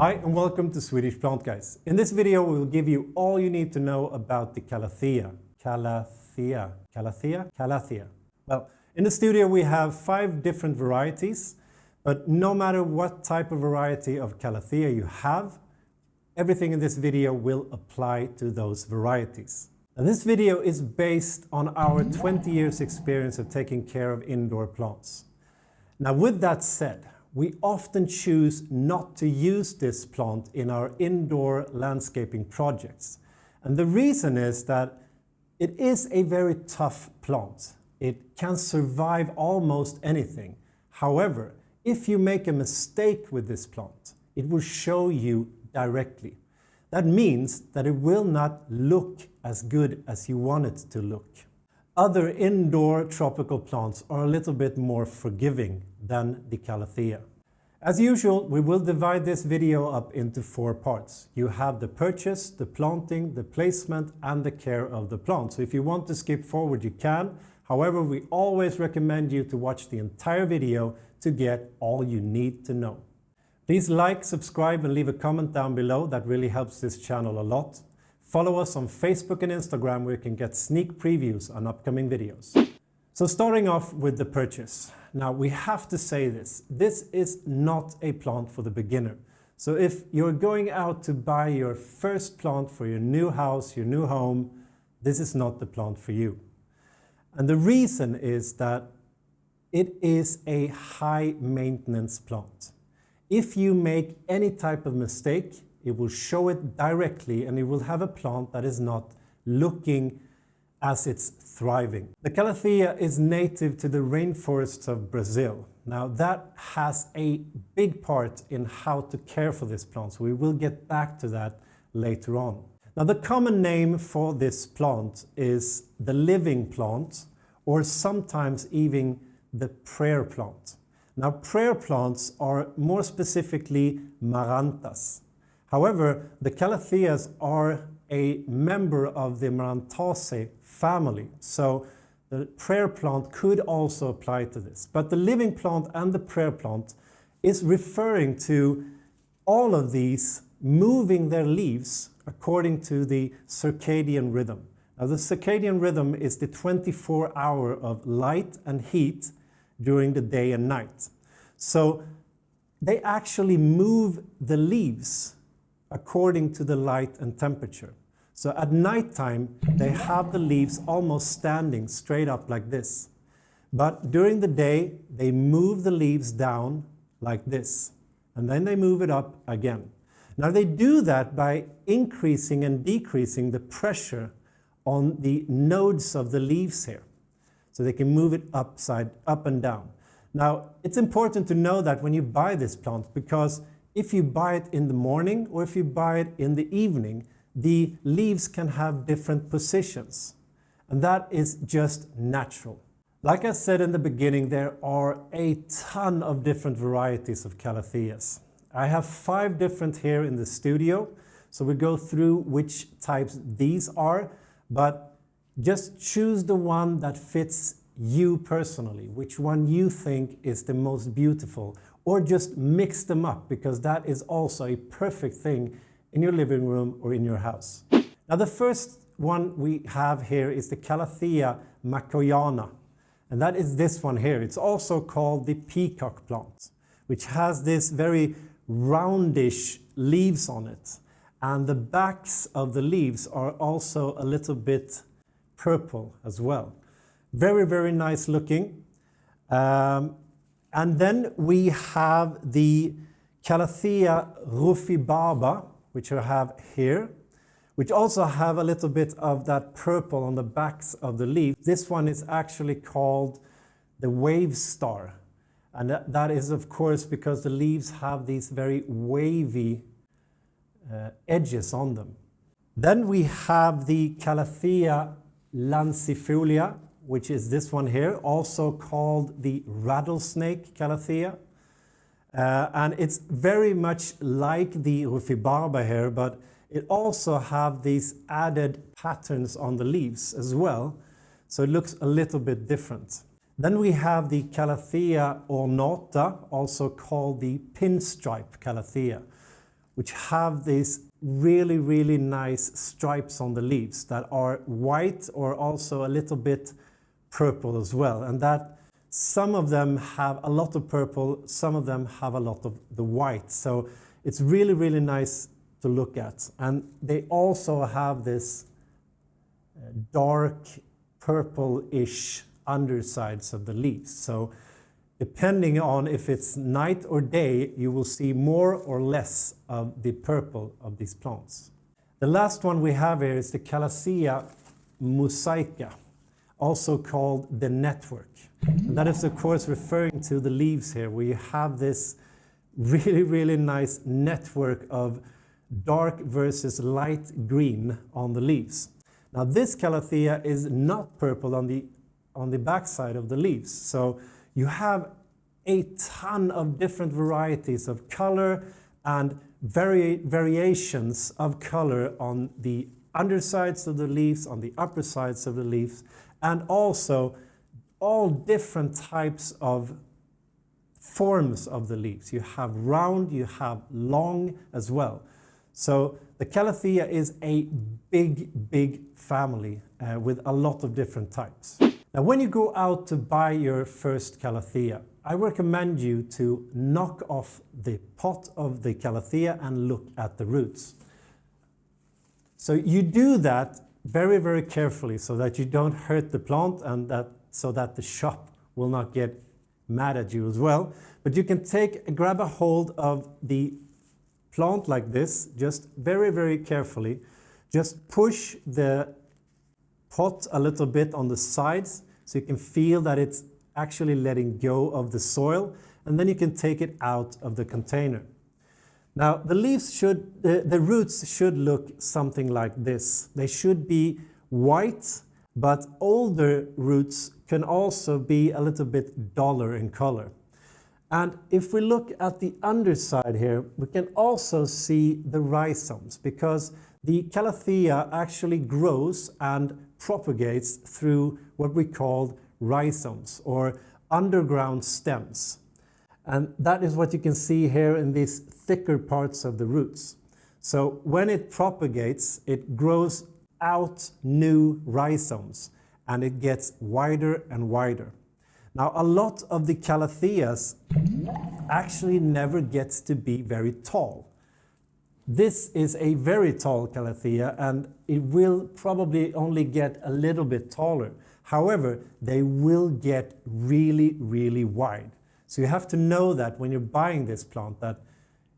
Hi and welcome to Swedish Plant Guys. In this video we will give you all you need to know about the Calathea. Calathea. Well, in the studio we have 5 different varieties, but no matter what type of variety of Calathea you have, everything in this video will apply to those varieties. Now, this video is based on our 20 years experience of taking care of indoor plants. Now with that said, we often choose not to use this plant in our indoor landscaping projects. And the reason is that it is a very tough plant. It can survive almost anything. However, if you make a mistake with this plant, it will show you directly. That means that it will not look as good as you want it to look. Other indoor tropical plants are a little bit more forgiving than the Calathea. As usual, we will divide this video up into 4 parts. You have the purchase, the planting, the placement, and the care of the plant. So if you want to skip forward, you can. However, we always recommend you to watch the entire video to get all you need to know. Please like, subscribe, and leave a comment down below. That really helps this channel a lot. Follow us on Facebook and Instagram where you can get sneak previews on upcoming videos. So starting off with the purchase. Now we have to say this is not a plant for the beginner. So if you're going out to buy your first plant for your new house, your new home, this is not the plant for you. And the reason is that it is a high maintenance plant. If you make any type of mistake, it will show it directly and it will have a plant that is not looking as it's thriving. The Calathea is native to the rainforests of Brazil. Now that has a big part in how to care for this plant, so we will get back to that later on. Now the common name for this plant is the living plant, or sometimes even the prayer plant. Now prayer plants are more specifically marantas. However, the Calatheas are a member of the Marantaceae family, so the prayer plant could also apply to this. But the living plant and the prayer plant is referring to all of these moving their leaves according to the circadian rhythm. Now the circadian rhythm is the 24-hour of light and heat during the day and night. So they actually move the leaves according to the light and temperature. So at nighttime, they have the leaves almost standing straight up like this. But during the day, they move the leaves down like this. And then they move it up again. Now they do that by increasing and decreasing the pressure on the nodes of the leaves here. So they can move it up and down. Now, it's important to know that when you buy this plant, because if you buy it in the morning or if you buy it in the evening, the leaves can have different positions. And that is just natural. Like I said in the beginning, there are a ton of different varieties of Calatheas. I have 5 different here in the studio. So we go through which types these are, but just choose the one that fits you personally, which one you think is the most beautiful, or just mix them up, because that is also a perfect thing in your living room or in your house. Now the first one we have here is the Calathea macoiana, and that is this one here. It's also called the peacock plant, which has this very roundish leaves on it, and the backs of the leaves are also a little bit purple as well. Very, very nice looking. And then we have the Calathea rufibarba, which I have here, which also have a little bit of that purple on the backs of the leaves. This one is actually called the Whitestar. And that is, of course, because the leaves have these very wavy edges on them. Then we have the Calathea lancifolia, which is this one here, also called the rattlesnake Calathea. And it's very much like the rufibarba here, but it also have these added patterns on the leaves as well. So it looks a little bit different. Then we have the Calathea ornata, also called the Pinstripe Calathea. which have these really, really nice stripes on the leaves that are white or also a little bit purple as well. And that some of them have a lot of purple, some of them have a lot of the white. So it's really, really nice to look at. And they also have this dark purple-ish undersides of the leaves. So depending on if it's night or day, you will see more or less of the purple of these plants. The last one we have here is the Calathea mosaica, also called the network. And that is of course referring to the leaves here, where you have this really, really nice network of dark versus light green on the leaves. Now this Calathea is not purple on the backside of the leaves. So you have a ton of different varieties of color and variations of color on the undersides of the leaves, on the upper sides of the leaves, and also all different types of forms of the leaves. You have round, you have long as well. So the Calathea is a big, big family with a lot of different types. Now, when you go out to buy your first Calathea, I recommend you to knock off the pot of the Calathea and look at the roots. So you do that very, very carefully so that you don't hurt the plant and so that the shop will not get mad at you as well. But you can grab a hold of the plant like this, just very, very carefully. Just push the pot a little bit on the sides so you can feel that it's actually letting go of the soil, and then you can take it out of the container. Now the roots should look something like this. They should be white, but older roots can also be a little bit duller in color. And if we look at the underside here, we can also see the rhizomes, because the Calathea actually grows and propagates through what we call rhizomes, or underground stems. And that is what you can see here in these thicker parts of the roots. So when it propagates, it grows out new rhizomes, and it gets wider and wider. Now, a lot of the Calatheas actually never gets to be very tall. This is a very tall Calathea, and it will probably only get a little bit taller. However, they will get really, really wide. So you have to know that when you're buying this plant, that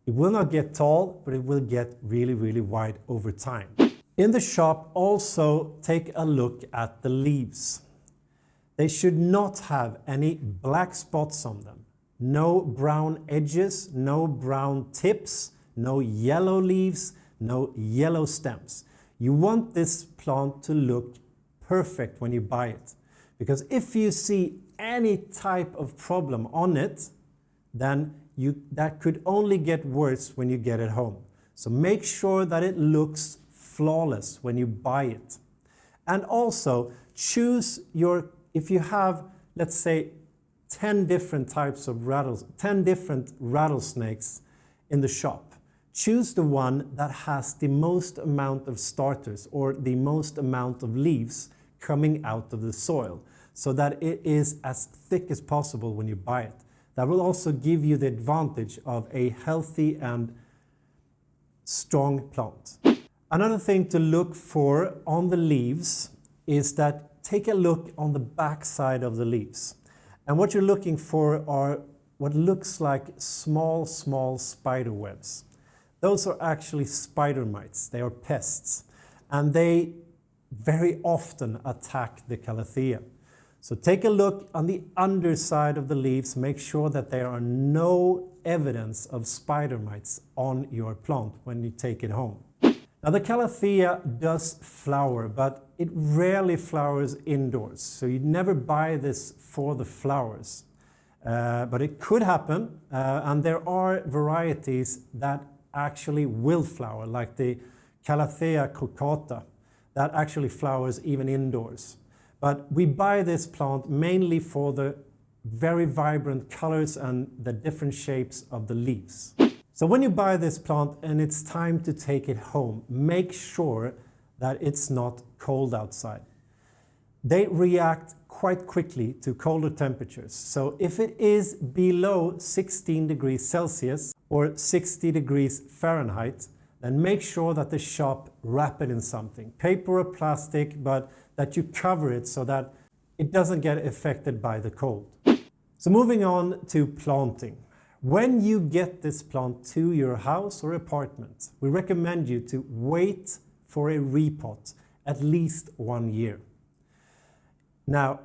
it will not get tall, but it will get really, really wide over time. In the shop, also take a look at the leaves. They should not have any black spots on them. No brown edges, no brown tips, no yellow leaves, no yellow stems. You want this plant to look perfect when you buy it. Because if you see any type of problem on it, then that could only get worse when you get it home. So make sure that it looks flawless when you buy it. And also choose if you have, let's say, 10 different types of 10 different rattlesnakes in the shop, choose the one that has the most amount of starters or the most amount of leaves coming out of the soil, so that it is as thick as possible when you buy it. That will also give you the advantage of a healthy and strong plant. Another thing to look for on the leaves is that take a look on the back side of the leaves. And what you're looking for are what looks like small spider webs. Those are actually spider mites. They are pests. And they very often attack the Calathea. So take a look on the underside of the leaves. Make sure that there are no evidence of spider mites on your plant when you take it home. Now the Calathea does flower, but it rarely flowers indoors. So you never buy this for the flowers. But it could happen, and there are varieties that actually will flower, like the Calathea crocata, that actually flowers even indoors. But we buy this plant mainly for the very vibrant colors and the different shapes of the leaves. So when you buy this plant and it's time to take it home, make sure that it's not cold outside. They react quite quickly to colder temperatures. So if it is below 16 degrees Celsius or 60 degrees Fahrenheit, then make sure that the shop wrap it in something, paper or plastic, but that you cover it so that it doesn't get affected by the cold. So moving on to planting. When you get this plant to your house or apartment, we recommend you to wait for a repot at least 1 year. Now,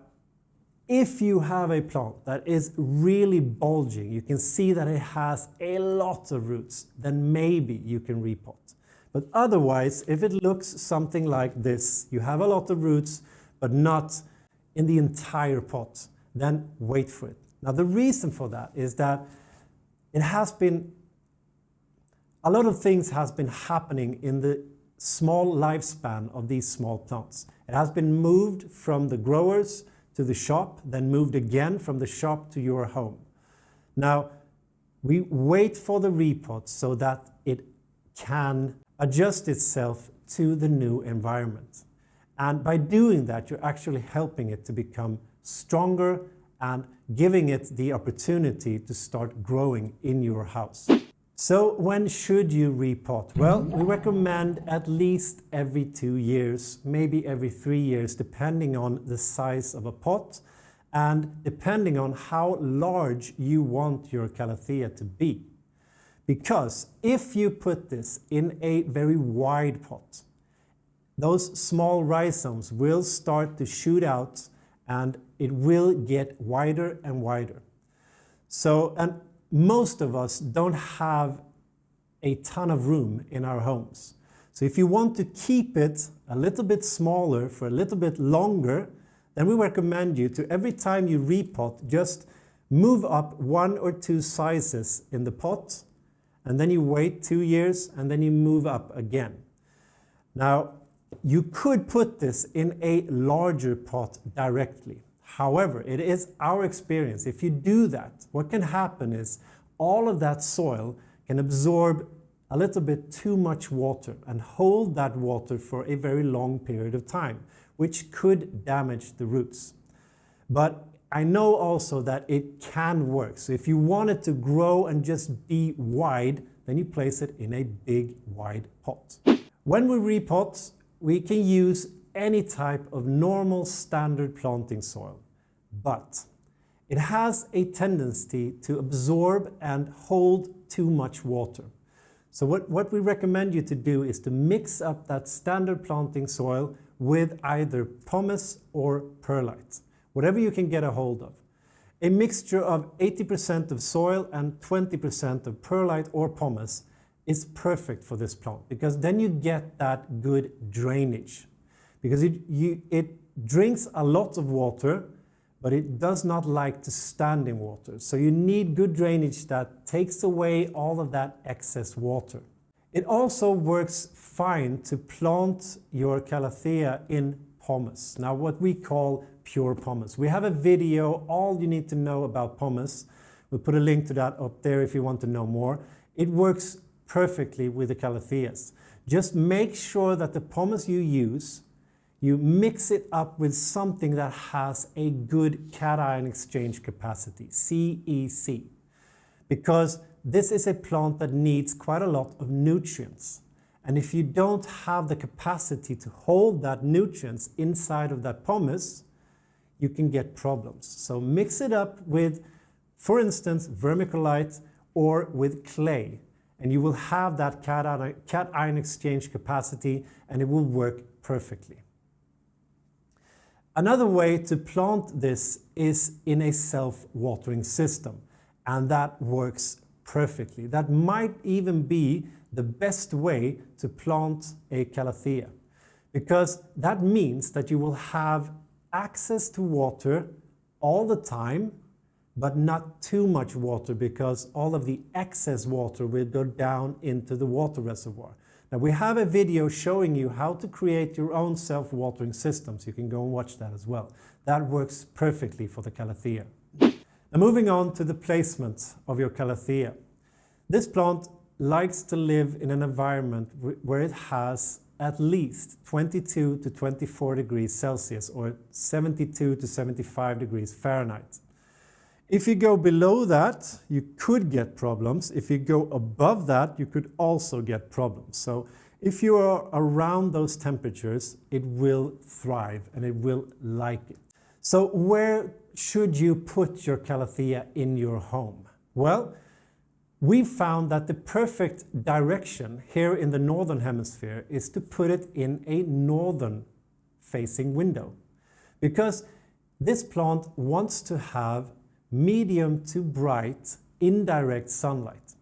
if you have a plant that is really bulging, you can see that it has a lot of roots, then maybe you can repot. But otherwise, if it looks something like this, you have a lot of roots, but not in the entire pot, then wait for it. Now, the reason for that is that a lot of things has been happening in the small lifespan of these small plants. It has been moved from the growers to the shop, then moved again from the shop to your home. Now, we wait for the repot so that it can adjust itself to the new environment. And by doing that, you're actually helping it to become stronger and giving it the opportunity to start growing in your house. So when should you repot? Well, we recommend at least every 2 years, maybe every 3 years, depending on the size of a pot and depending on how large you want your Calathea to be. Because if you put this in a very wide pot, those small rhizomes will start to shoot out and it will get wider and wider. So, and most of us don't have a ton of room in our homes. So if you want to keep it a little bit smaller for a little bit longer, then we recommend you to, every time you repot, just move up 1 or 2 sizes in the pot, and then you wait 2 years, and then you move up again. Now, you could put this in a larger pot directly. However, it is our experience, if you do that, what can happen is all of that soil can absorb a little bit too much water and hold that water for a very long period of time, which could damage the roots. But I know also that it can work. So if you want it to grow and just be wide, then you place it in a big, wide pot. When we repot, we can use any type of normal standard planting soil, but it has a tendency to absorb and hold too much water. So what we recommend you to do is to mix up that standard planting soil with either pumice or perlite, whatever you can get a hold of. A mixture of 80% of soil and 20% of perlite or pumice is perfect for this plant, because then you get that good drainage. Because it drinks a lot of water, but it does not like to stand in water. So you need good drainage that takes away all of that excess water. It also works fine to plant your Calathea in pumice. Now, what we call pure pumice. We have a video, all you need to know about pumice. We'll put a link to that up there if you want to know more. It works perfectly with the Calatheas. Just make sure that the pumice you use, you mix it up with something that has a good cation exchange capacity, CEC. Because this is a plant that needs quite a lot of nutrients. And if you don't have the capacity to hold that nutrients inside of that pumice, you can get problems. So mix it up with, for instance, vermiculite or with clay, and you will have that cation exchange capacity and it will work perfectly. Another way to plant this is in a self-watering system, and that works perfectly. That might even be the best way to plant a Calathea, because that means that you will have access to water all the time, but not too much water, because all of the excess water will go down into the water reservoir. Now, we have a video showing you how to create your own self-watering systems. You can go and watch that as well. That works perfectly for the Calathea. Now, moving on to the placement of your Calathea. This plant likes to live in an environment where it has at least 22 to 24 degrees Celsius or 72 to 75 degrees Fahrenheit. If you go below that, you could get problems. If you go above that, you could also get problems. So if you are around those temperatures, it will thrive and it will like it. So where should you put your Calathea in your home? Well, we found that the perfect direction here in the northern hemisphere is to put it in a northern facing window, because this plant wants to have medium to bright indirect sunlight.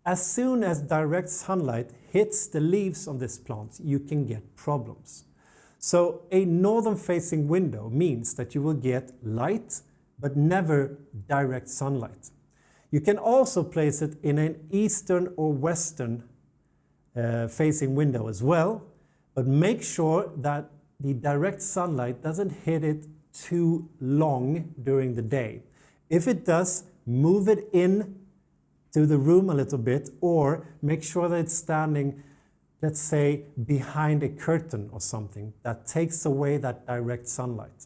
As soon as direct sunlight hits the leaves on this plant, you can get problems. So a northern facing window means that you will get light but never direct sunlight. You can also place it in an eastern or western facing window as well, but make sure that the direct sunlight doesn't hit it too long during the day. If it does, move it in to the room a little bit, or make sure that it's standing, let's say, behind a curtain or something that takes away that direct sunlight.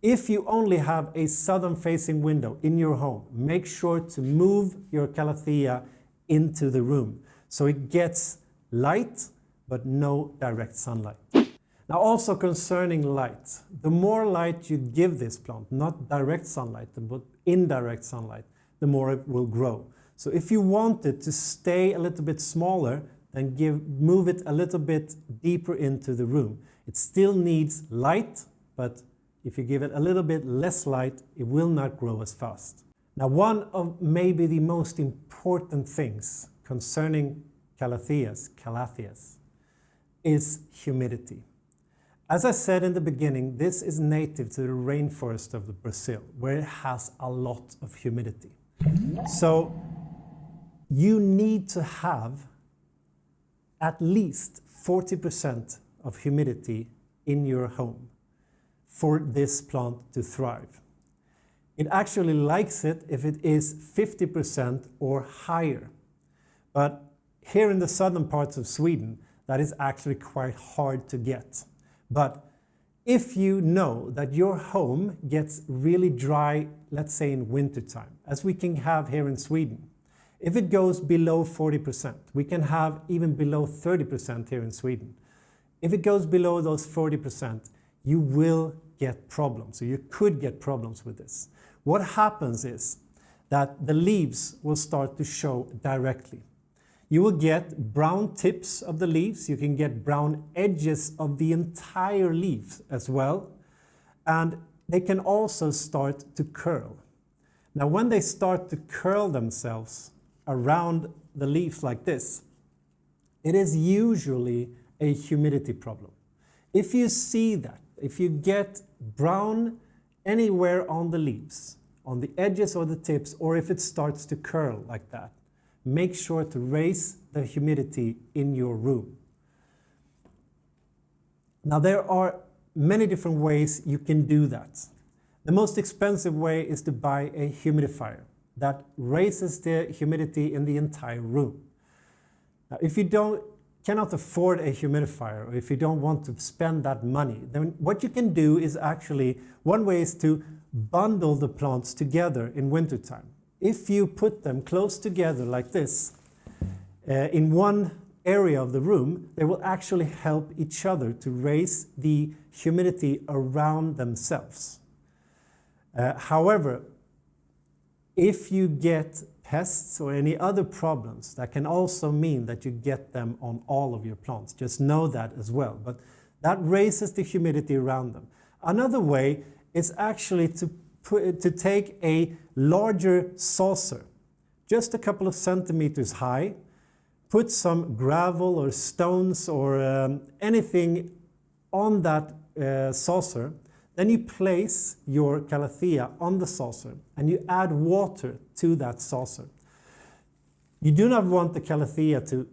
If you only have a southern facing window in your home, make sure to move your Calathea into the room so it gets light but no direct sunlight. Now also concerning light, the more light you give this plant, not direct sunlight but indirect sunlight, the more it will grow. So if you want it to stay a little bit smaller, then move it a little bit deeper into the room. It still needs light, but if you give it a little bit less light, it will not grow as fast. Now, one of maybe the most important things concerning Calatheas is humidity. As I said in the beginning, this is native to the rainforest of Brazil, where it has a lot of humidity. So you need to have at least 40% of humidity in your home for this plant to thrive. It actually likes it if it is 50% or higher. But here in the southern parts of Sweden, that is actually quite hard to get. But if you know that your home gets really dry, let's say in wintertime, as we can have here in Sweden, if it goes below 40%, we can have even below 30% here in Sweden. If it goes below those 40%, you will get problems. So you could get problems with this. What happens is that the leaves will start to show directly. You will get brown tips of the leaves. You can get brown edges of the entire leaf as well. And they can also start to curl. Now, when they start to curl themselves around the leaves like this, it is usually a humidity problem. If you see that, if you get brown anywhere on the leaves, on the edges or the tips, or if it starts to curl like that, make sure to raise the humidity in your room. Now, there are many different ways you can do that. The most expensive way is to buy a humidifier that raises the humidity in the entire room. Now, if you cannot afford a humidifier, or if you don't want to spend that money, then what you can do is actually, one way is to bundle the plants together in wintertime. If you put them close together like this, in one area of the room, they will actually help each other to raise the humidity around themselves. However, if you get pests or any other problems, that can also mean that you get them on all of your plants. Just know that as well. But that raises the humidity around them. Another way is actually to take a larger saucer, just a couple of centimeters high, put some gravel or stones or anything on that saucer. Then you place your Calathea on the saucer and you add water to that saucer. You do not want the Calathea to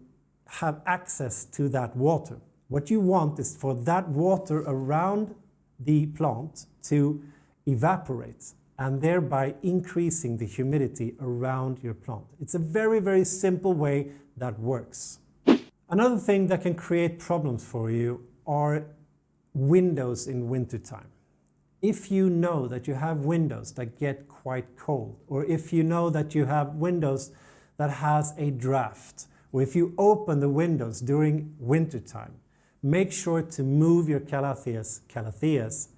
have access to that water. What you want is for that water around the plant to evaporate and thereby increasing the humidity around your plant. It's a very, very simple way that works. Another thing that can create problems for you are windows in wintertime. If you know that you have windows that get quite cold, or if you know that you have windows that has a draft, or if you open the windows during wintertime, make sure to move your Calatheas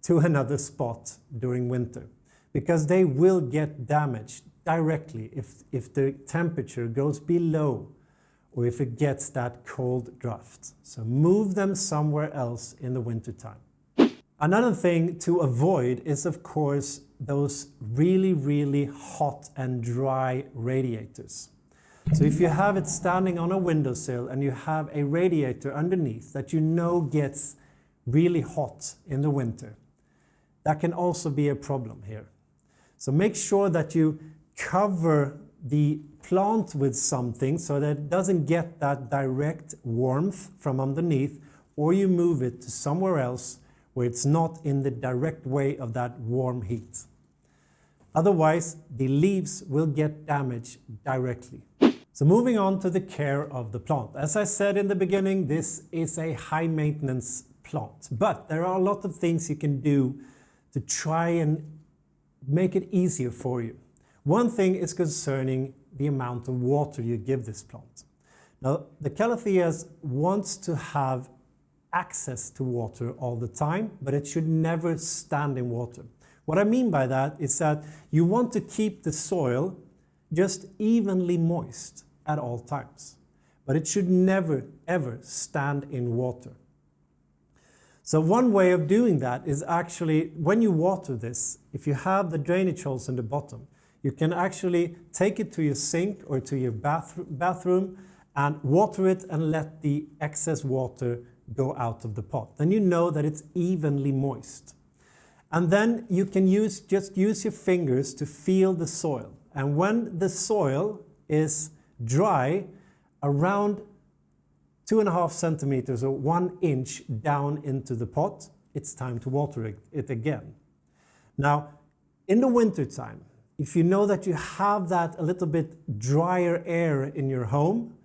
to another spot during winter, because they will get damaged directly if the temperature goes below or if it gets that cold draft. So move them somewhere else in the wintertime. Another thing to avoid is, of course, those really, really hot and dry radiators. So if you have it standing on a windowsill and you have a radiator underneath that you know gets really hot in the winter, that can also be a problem here. So make sure that you cover the plant with something so that it doesn't get that direct warmth from underneath, or you move it to somewhere else where it's not in the direct way of that warm heat. Otherwise, the leaves will get damaged directly. So moving on to the care of the plant. As I said in the beginning, this is a high maintenance plant, but there are a lot of things you can do to try and make it easier for you. One thing is concerning the amount of water you give this plant. Now, the Calatheas wants to have access to water all the time, but it should never stand in water. What I mean by that is that you want to keep the soil just evenly moist at all times, but it should never ever stand in water. So one way of doing that is actually, when you water this, if you have the drainage holes in the bottom, you can actually take it to your sink or to your bathroom and water it and let the excess water go out of the pot. Then you know that it's evenly moist. And then you can just use your fingers to feel the soil. And when the soil is dry, around 2.5 centimeters or 1 inch down into the pot, it's time to water it again. Now, in the wintertime, if you know that you have that a little bit drier air in your home,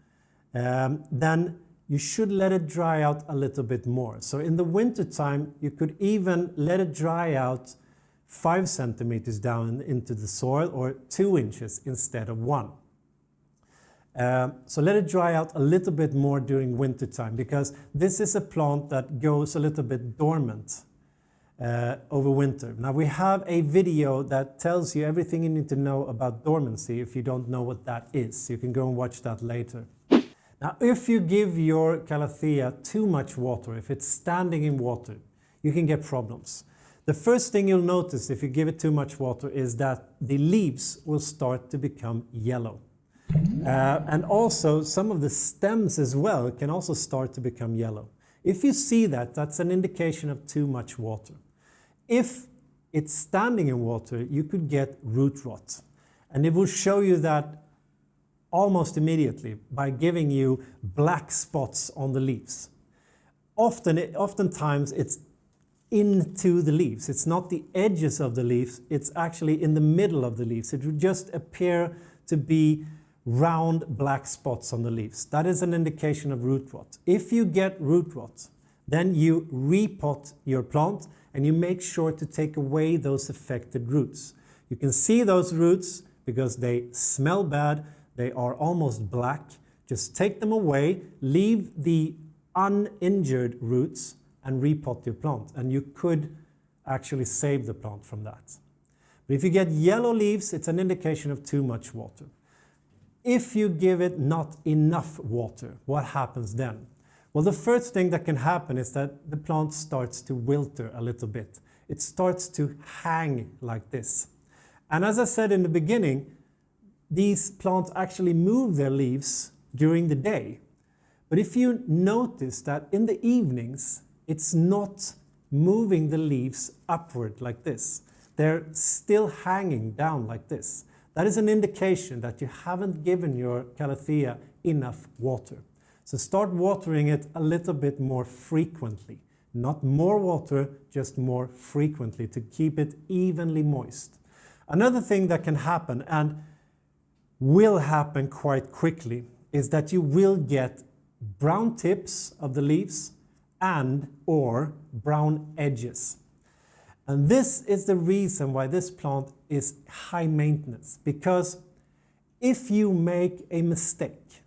then you should let it dry out a little bit more. So in the wintertime, you could even let it dry out 5 centimeters down into the soil, or 2 inches instead of 1. So let it dry out a little bit more during wintertime, because this is a plant that goes a little bit dormant over winter. Now we have a video that tells you everything you need to know about dormancy if you don't know what that is. You can go and watch that later. Now, if you give your Calathea too much water, if it's standing in water, you can get problems. The first thing you'll notice if you give it too much water is that the leaves will start to become yellow. And also some of the stems as well can also start to become yellow. If you see that, that's an indication of too much water. If it's standing in water, you could get root rot. And it will show you that almost immediately by giving you black spots on the leaves. Oftentimes it's into the leaves. It's not the edges of the leaves, it's actually in the middle of the leaves. It would just appear to be round black spots on the leaves. That is an indication of root rot. If you get root rot, then you repot your plant and you make sure to take away those affected roots. You can see those roots because they smell bad. They are almost black. Just take them away, leave the uninjured roots and repot your plant. And you could actually save the plant from that. But if you get yellow leaves, it's an indication of too much water. If you give it not enough water, what happens then? Well, the first thing that can happen is that the plant starts to wilter a little bit. It starts to hang like this. And as I said in the beginning, these plants actually move their leaves during the day. But if you notice that in the evenings, it's not moving the leaves upward like this. They're still hanging down like this. That is an indication that you haven't given your Calathea enough water. So start watering it a little bit more frequently not more water, just more frequently to keep it evenly moist. Another thing that can happen, and will happen quite quickly, is that you will get brown tips of the leaves and or brown edges. And this is the reason why this plant is high maintenance, because if you make a mistake,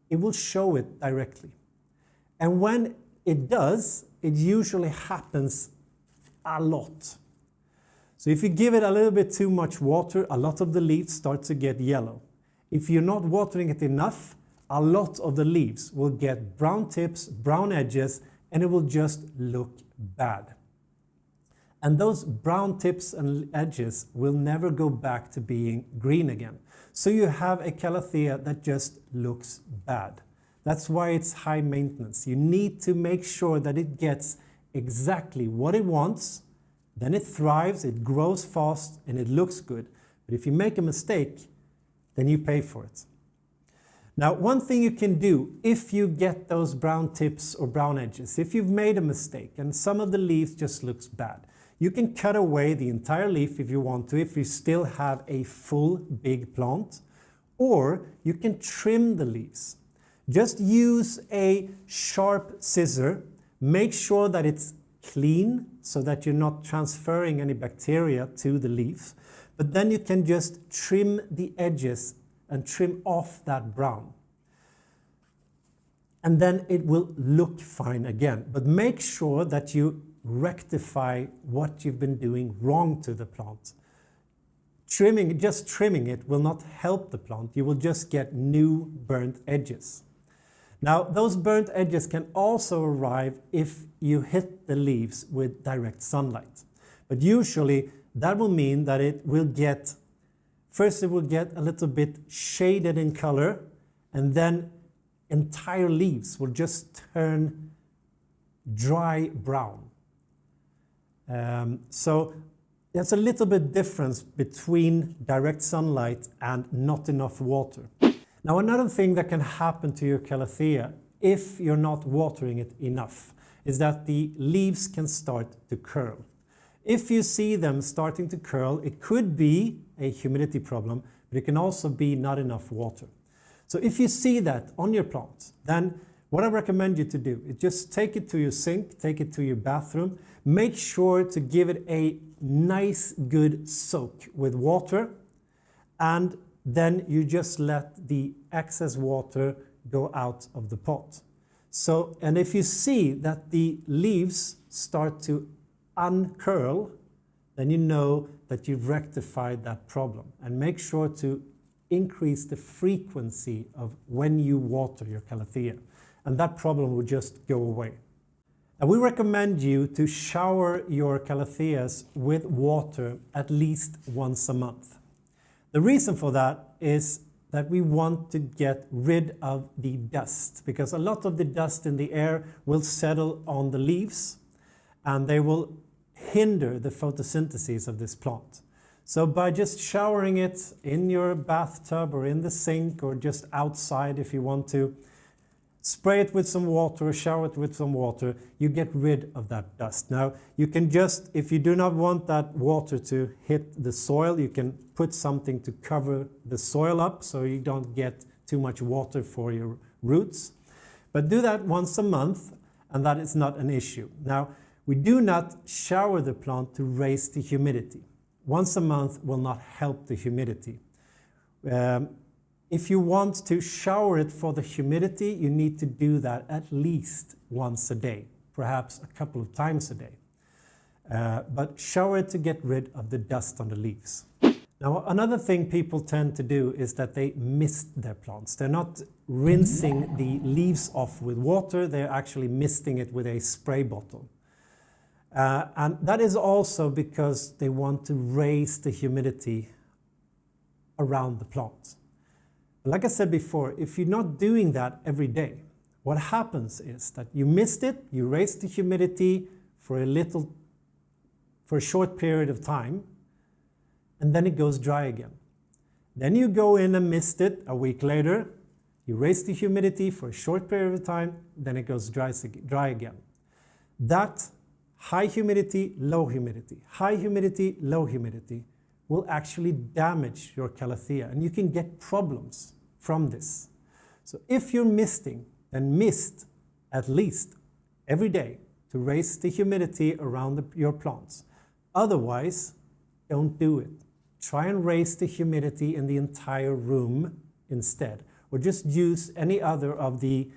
it will show it directly. And when it does, it usually happens a lot. So if you give it a little bit too much water, a lot of the leaves start to get yellow. If you're not watering it enough, a lot of the leaves will get brown tips, brown edges, and it will just look bad. And those brown tips and edges will never go back to being green again. So you have a Calathea that just looks bad. That's why it's high maintenance. You need to make sure that it gets exactly what it wants, then it thrives, it grows fast, and it looks good. But if you make a mistake, then you pay for it. Now, one thing you can do if you get those brown tips or brown edges, if you've made a mistake and some of the leaves just looks bad, you can cut away the entire leaf if you want to, if you still have a full big plant, or you can trim the leaves. Just use a sharp scissor, make sure that it's clean so that you're not transferring any bacteria to the leaf, but then you can just trim the edges and trim off that brown. And then it will look fine again. But make sure that you rectify what you've been doing wrong to the plant. Just trimming it will not help the plant. You will just get new burnt edges. Now, those burnt edges can also arrive if you hit the leaves with direct sunlight. But usually that will mean that it will get a little bit shaded in color, and then entire leaves will just turn dry brown. So there's a little bit difference between direct sunlight and not enough water. Now, another thing that can happen to your Calathea if you're not watering it enough is that the leaves can start to curl. If you see them starting to curl, it could be a humidity problem, but it can also be not enough water. So if you see that on your plant, then what I recommend you to do is just take it to your sink, take it to your bathroom, make sure to give it a nice good soak with water, and then you just let the excess water go out of the pot. So, and if you see that the leaves start to uncurl, then you know that you've rectified that problem. And make sure to increase the frequency of when you water your Calathea, and that problem will just go away. And we recommend you to shower your Calatheas with water at least once a month. The reason for that is that we want to get rid of the dust, because a lot of the dust in the air will settle on the leaves and they will hinder the photosynthesis of this plant. So by just showering it in your bathtub or in the sink or just outside if you want to, spray it with some water or shower it with some water, you get rid of that dust. Now, you can just, if you do not want that water to hit the soil, you can put something to cover the soil up so you don't get too much water for your roots. But do that once a month, and that is not an issue. Now, we do not shower the plant to raise the humidity. Once a month will not help the humidity. If you want to shower it for the humidity, you need to do that at least once a day, perhaps a couple of times a day. But shower it to get rid of the dust on the leaves. Now, another thing people tend to do is that they mist their plants. They're not rinsing the leaves off with water, they're actually misting it with a spray bottle. And that is also because they want to raise the humidity around the plant. Like I said before, if you're not doing that every day, what happens is that you mist it, you raise the humidity for a short period of time, and then it goes dry again. Then you go in and mist it a week later, you raise the humidity for a short period of time, then it goes dry again. That high humidity, low humidity, high humidity, low humidity will actually damage your Calathea, and you can get problems from this. So if you're misting, then mist at least every day to raise the humidity around your plants. Otherwise, don't do it. Try and raise the humidity in the entire room instead, or just use any other of the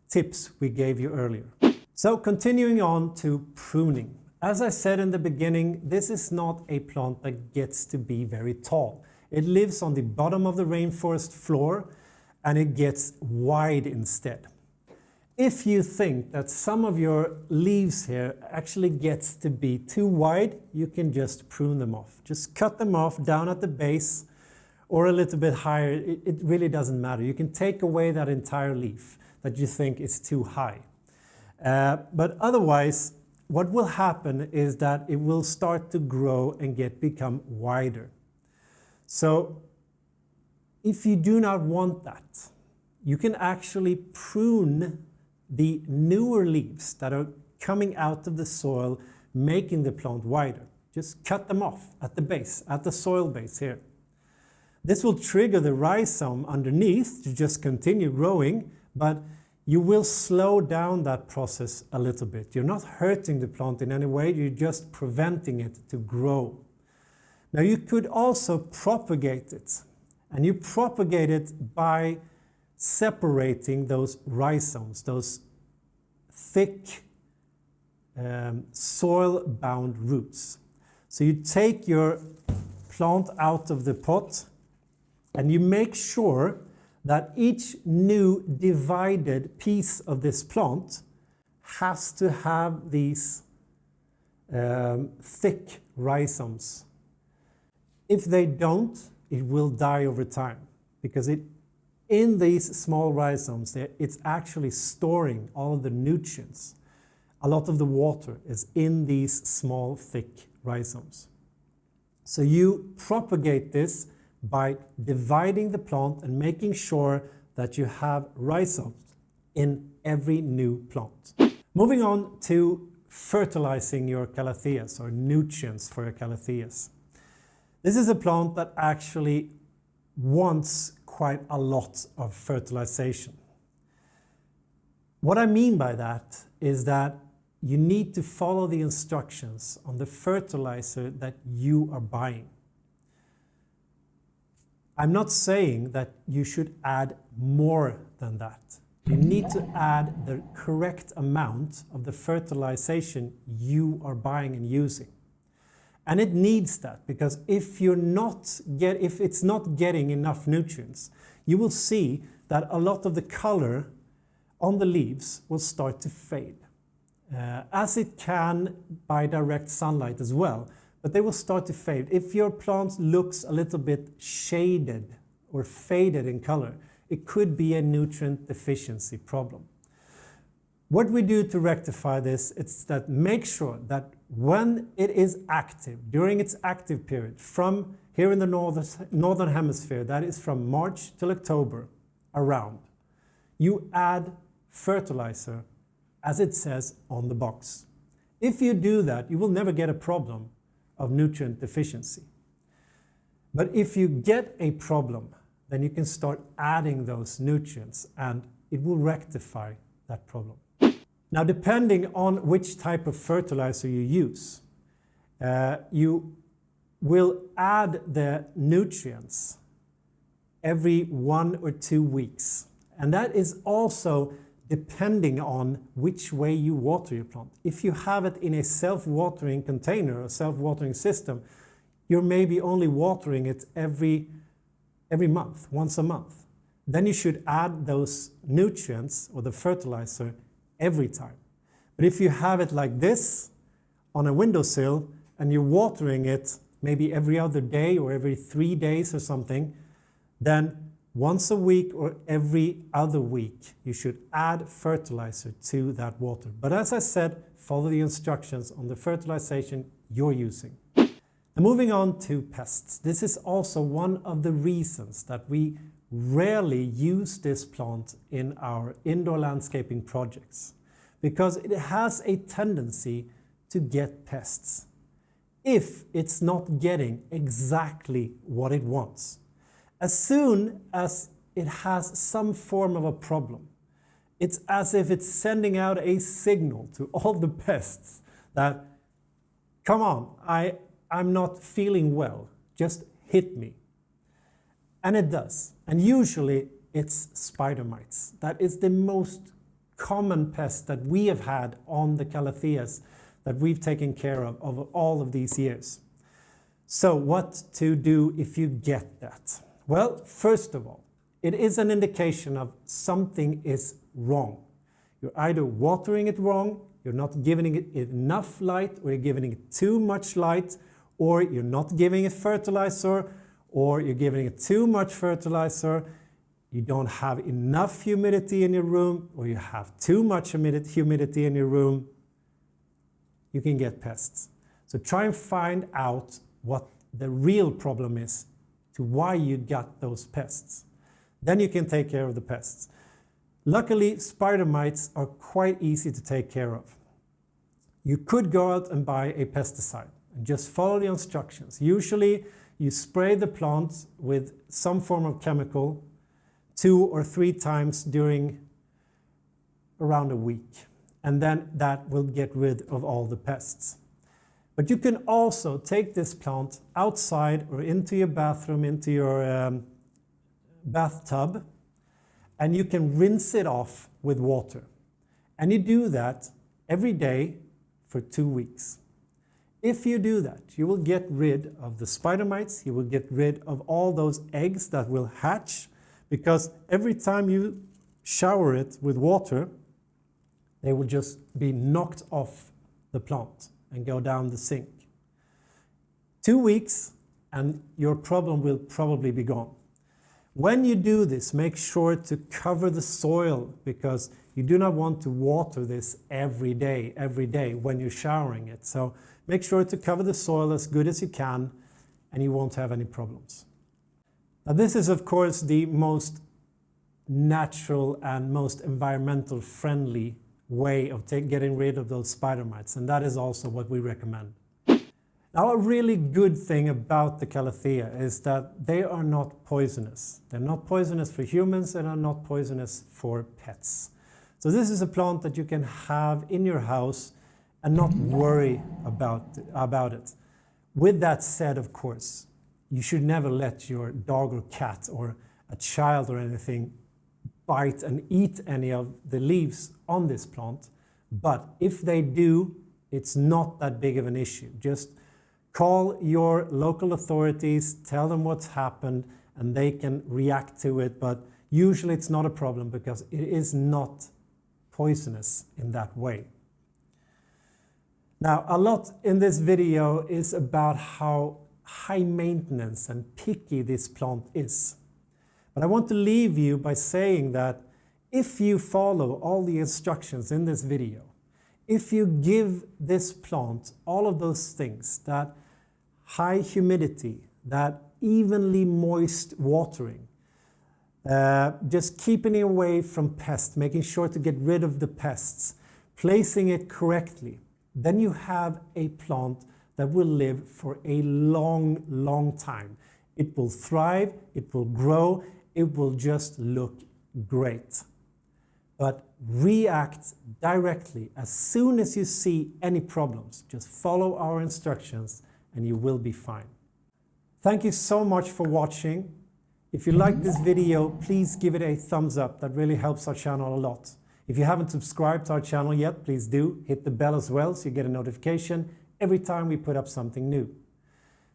tips we gave you earlier. So continuing on to pruning. As I said in the beginning, this is not a plant that gets to be very tall. It lives on the bottom of the rainforest floor and it gets wide instead. If you think that some of your leaves here actually gets to be too wide, you can just prune them off. Just cut them off down at the base or a little bit higher. It really doesn't matter. You can take away that entire leaf that you think is too high. But otherwise, what will happen is that it will start to grow and become wider. So if you do not want that, you can actually prune the newer leaves that are coming out of the soil, making the plant wider. Just cut them off at the base, at the soil base here. This will trigger the rhizome underneath to just continue growing, but you will slow down that process a little bit. You're not hurting the plant in any way, you're just preventing it to grow. Now you could also propagate it, and you propagate it by separating those rhizomes, those thick soil-bound roots. So you take your plant out of the pot and you make sure that each new divided piece of this plant has to have these thick rhizomes. If they don't, it will die over time, because in these small rhizomes, it's actually storing all of the nutrients. A lot of the water is in these small, thick rhizomes. So you propagate this by dividing the plant and making sure that you have rhizomes in every new plant. Moving on to fertilizing your Calatheas, or nutrients for your Calatheas. This is a plant that actually wants quite a lot of fertilization. What I mean by that is that you need to follow the instructions on the fertilizer that you are buying. I'm not saying that you should add more than that. You need to add the correct amount of the fertilization you are buying and using. And it needs that, because if it's not getting enough nutrients, you will see that a lot of the color on the leaves will start to fade. As it can by direct sunlight as well, but they will start to fade. If your plant looks a little bit shaded or faded in color, it could be a nutrient deficiency problem. What we do to rectify this is that make sure that when it is active, during its active period, from here in the northern hemisphere, that is from March till October around, you add fertilizer as it says on the box. If you do that, you will never get a problem of nutrient deficiency. But if you get a problem, then you can start adding those nutrients and it will rectify that problem. Now, depending on which type of fertilizer you use, you will add the nutrients every 1 or 2 weeks. And that is also depending on which way you water your plant. If you have it in a self-watering container or self-watering system, you're maybe only watering it every month, once a month. Then you should add those nutrients or the fertilizer every time. But if you have it like this on a windowsill and you're watering it maybe every other day or every 3 days or something, then once a week or every other week, you should add fertilizer to that water. But as I said, follow the instructions on the fertilization you're using. And moving on to pests. This is also one of the reasons that we rarely use this plant in our indoor landscaping projects, because it has a tendency to get pests if it's not getting exactly what it wants. As soon as it has some form of a problem, it's as if it's sending out a signal to all the pests that, come on, I'm not feeling well, just hit me. And it does. And usually it's spider mites. That is the most common pest that we have had on the Calatheas that we've taken care of over all of these years. So what to do if you get that? Well, first of all, it is an indication of something is wrong. You're either watering it wrong, you're not giving it enough light, or you're giving it too much light, or you're not giving it fertilizer, or you're giving it too much fertilizer, you don't have enough humidity in your room, or you have too much humidity in your room, you can get pests. So try and find out what the real problem is to why you got those pests. Then you can take care of the pests. Luckily, spider mites are quite easy to take care of. You could go out and buy a pesticide and just follow the instructions. Usually, you spray the plant with some form of chemical 2 or 3 times during around a week. And then that will get rid of all the pests. But you can also take this plant outside or into your bathroom, into your bathtub, and you can rinse it off with water. And you do that every day for 2 weeks. If you do that, you will get rid of the spider mites, you will get rid of all those eggs that will hatch, because every time you shower it with water, they will just be knocked off the plant and go down the sink. 2 weeks and your problem will probably be gone. When you do this, make sure to cover the soil, because you do not want to water this every day when you're showering it. So make sure to cover the soil as good as you can, and you won't have any problems. Now, this is of course the most natural and most environmental friendly way of getting rid of those spider mites, and that is also what we recommend. Now, a really good thing about the Calathea is that they are not poisonous. They're not poisonous for humans and are not poisonous for pets. So this is a plant that you can have in your house and not worry about it. With that said, of course, you should never let your dog or cat or a child or anything bite and eat any of the leaves on this plant. But if they do, it's not that big of an issue. Just call your local authorities, tell them what's happened, and they can react to it. But usually it's not a problem because it is not poisonous in that way. Now, a lot in this video is about how high maintenance and picky this plant is. But I want to leave you by saying that if you follow all the instructions in this video, if you give this plant all of those things, that high humidity, that evenly moist watering, just keeping it away from pests, making sure to get rid of the pests, placing it correctly, then you have a plant that will live for a long, long time. It will thrive, it will grow, it will just look great. But react directly as soon as you see any problems. Just follow our instructions and you will be fine. Thank you so much for watching. If you like this video, please give it a thumbs up. That really helps our channel a lot. If you haven't subscribed to our channel yet, please do. Hit the bell as well so you get a notification every time we put up something new.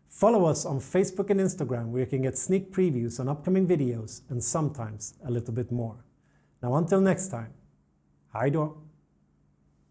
Follow us on Facebook and Instagram, where you can get sneak previews on upcoming videos and sometimes a little bit more. Now, until next time, hej då!